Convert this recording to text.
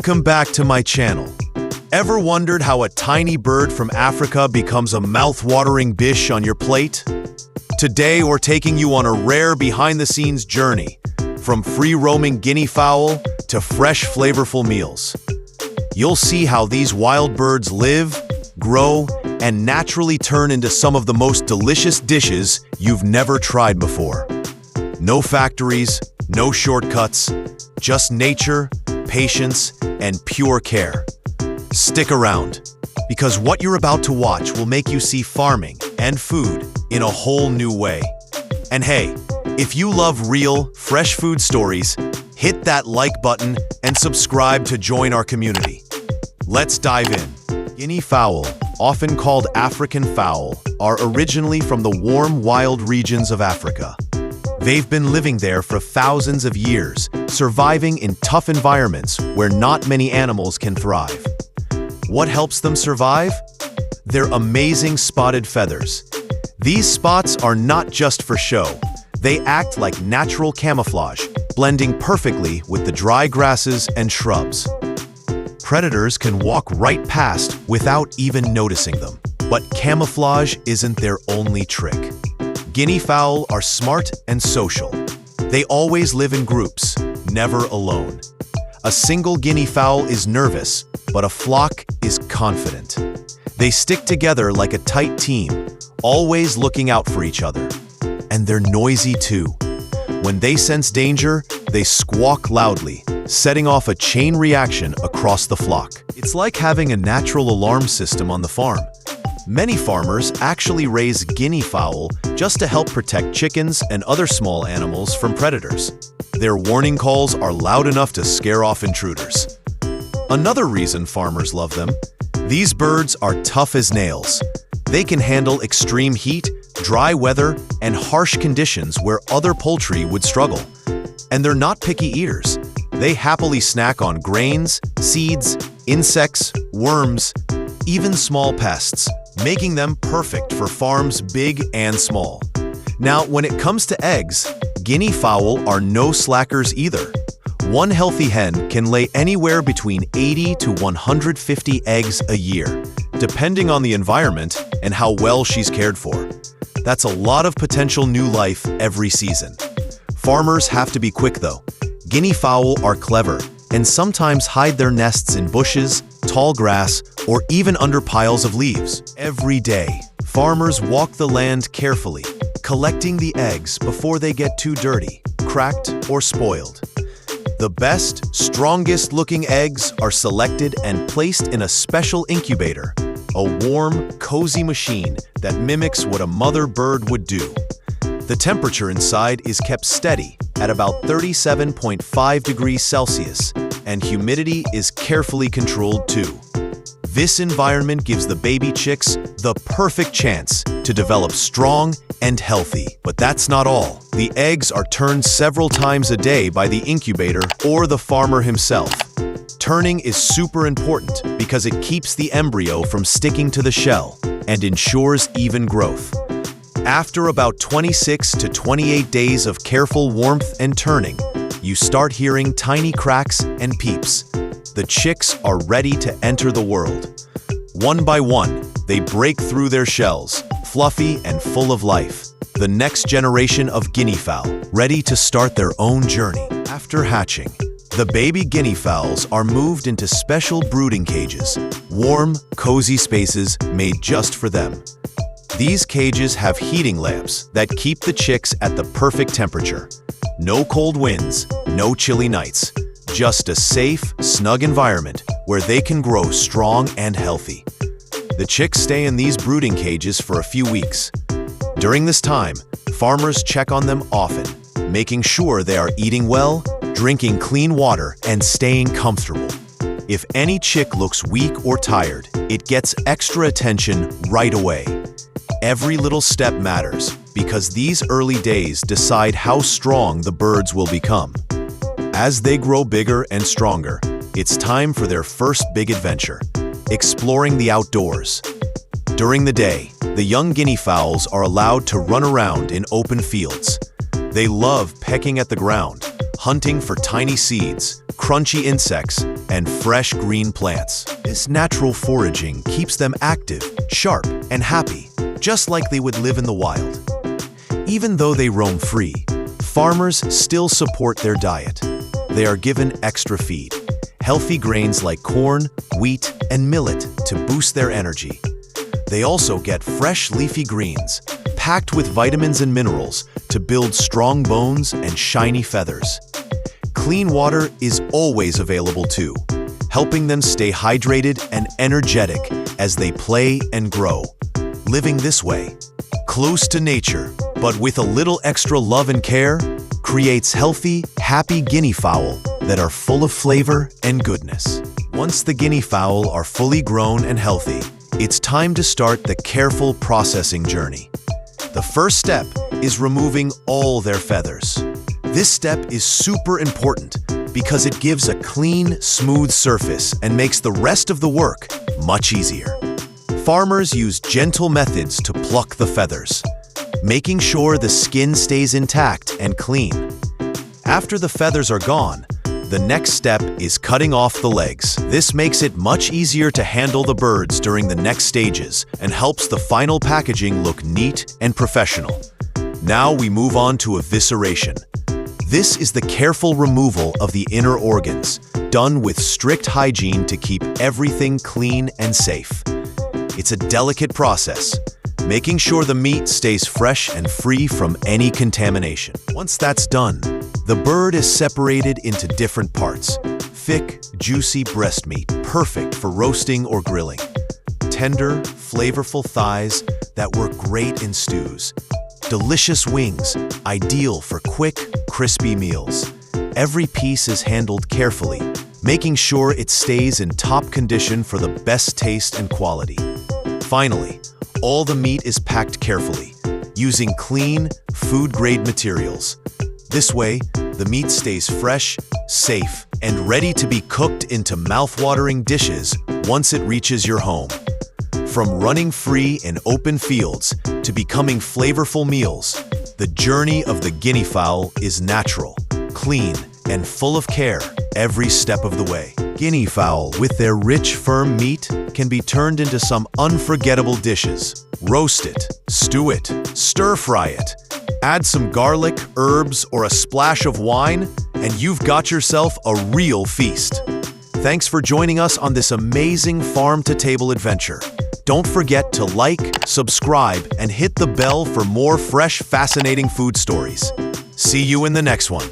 Welcome back to my channel. Ever wondered how a tiny bird from Africa becomes a mouth-watering dish on your plate? Today, we're taking you on a rare behind-the-scenes journey, from free-roaming guinea fowl to fresh, flavorful meals. You'll see how these wild birds live, grow, and naturally turn into some of the most delicious dishes you've never tried before. No factories, no shortcuts, just nature, patience, and pure care. Stick around, because what you're about to watch will make you see farming and food in a whole new way. And hey, if you love real, fresh food stories, hit that like button and subscribe to join our community. Let's dive in. Guinea fowl, often called African fowl, are originally from the warm, wild regions of Africa. They've been living there for thousands of years, surviving in tough environments where not many animals can thrive. What helps them survive? Their amazing spotted feathers. These spots are not just for show. They act like natural camouflage, blending perfectly with the dry grasses and shrubs. Predators can walk right past without even noticing them. But camouflage isn't their only trick. Guinea fowl are smart and social. They always live in groups, never alone. A single guinea fowl is nervous, but a flock is confident. They stick together like a tight team, always looking out for each other. And they're noisy too. When they sense danger, they squawk loudly, setting off a chain reaction across the flock. It's like having a natural alarm system on the farm. Many farmers actually raise guinea fowl just to help protect chickens and other small animals from predators. Their warning calls are loud enough to scare off intruders. Another reason farmers love them: these birds are tough as nails. They can handle extreme heat, dry weather, and harsh conditions where other poultry would struggle. And they're not picky eaters. They happily snack on grains, seeds, insects, worms, even small pests, making them perfect for farms big and small. Now, when it comes to eggs, guinea fowl are no slackers either. One healthy hen can lay anywhere between 80 to 150 eggs a year, depending on the environment and how well she's cared for. That's a lot of potential new life every season. Farmers have to be quick though. Guinea fowl are clever and sometimes hide their nests in bushes, tall grass, or even under piles of leaves. Every day, farmers walk the land carefully, collecting the eggs before they get too dirty, cracked, or spoiled. The best, strongest-looking eggs are selected and placed in a special incubator, a warm, cozy machine that mimics what a mother bird would do. The temperature inside is kept steady at about 37.5 degrees Celsius, and humidity is carefully controlled too. This environment gives the baby chicks the perfect chance to develop strong and healthy. But that's not all. The eggs are turned several times a day by the incubator or the farmer himself. Turning is super important because it keeps the embryo from sticking to the shell and ensures even growth. After about 26 to 28 days of careful warmth and turning, you start hearing tiny cracks and peeps. The chicks are ready to enter the world. One by one, they break through their shells, fluffy and full of life. The next generation of guinea fowl, ready to start their own journey. After hatching, the baby guinea fowls are moved into special brooding cages, warm, cozy spaces made just for them. These cages have heating lamps that keep the chicks at the perfect temperature. No cold winds, no chilly nights, just a safe, snug environment where they can grow strong and healthy. The chicks stay in these brooding cages for a few weeks. During this time, farmers check on them often, making sure they are eating well, drinking clean water, and staying comfortable. If any chick looks weak or tired, it gets extra attention right away. Every little step matters because these early days decide how strong the birds will become. As they grow bigger and stronger, it's time for their first big adventure, exploring the outdoors. During the day, the young guinea fowls are allowed to run around in open fields. They love pecking at the ground, hunting for tiny seeds, crunchy insects, and fresh green plants. This natural foraging keeps them active, sharp, and happy, just like they would live in the wild. Even though they roam free, farmers still support their diet. They are given extra feed, healthy grains like corn, wheat, and millet to boost their energy. They also get fresh leafy greens, packed with vitamins and minerals to build strong bones and shiny feathers. Clean water is always available too, helping them stay hydrated and energetic as they play and grow. Living this way, close to nature, but with a little extra love and care, creates healthy, happy guinea fowl that are full of flavor and goodness. Once the guinea fowl are fully grown and healthy, it's time to start the careful processing journey. The first step is removing all their feathers. This step is super important because it gives a clean, smooth surface and makes the rest of the work much easier. Farmers use gentle methods to pluck the feathers, making sure the skin stays intact and clean. After the feathers are gone, the next step is cutting off the legs. This makes it much easier to handle the birds during the next stages and helps the final packaging look neat and professional. Now we move on to evisceration. This is the careful removal of the inner organs, done with strict hygiene to keep everything clean and safe. It's a delicate process, making sure the meat stays fresh and free from any contamination. Once that's done, the bird is separated into different parts. Thick, juicy breast meat, perfect for roasting or grilling. Tender, flavorful thighs that work great in stews. Delicious wings, ideal for quick, crispy meals. Every piece is handled carefully, making sure it stays in top condition for the best taste and quality. Finally, all the meat is packed carefully, using clean, food-grade materials. This way, the meat stays fresh, safe, and ready to be cooked into mouth-watering dishes once it reaches your home. From running free in open fields to becoming flavorful meals, the journey of the guinea fowl is natural, clean, and full of care every step of the way. Guinea fowl, with their rich, firm meat, can be turned into some unforgettable dishes. Roast it, stew it, stir-fry it. Add some garlic, herbs, or a splash of wine, and you've got yourself a real feast. Thanks for joining us on this amazing farm-to-table adventure. Don't forget to like, subscribe, and hit the bell for more fresh, fascinating food stories. See you in the next one.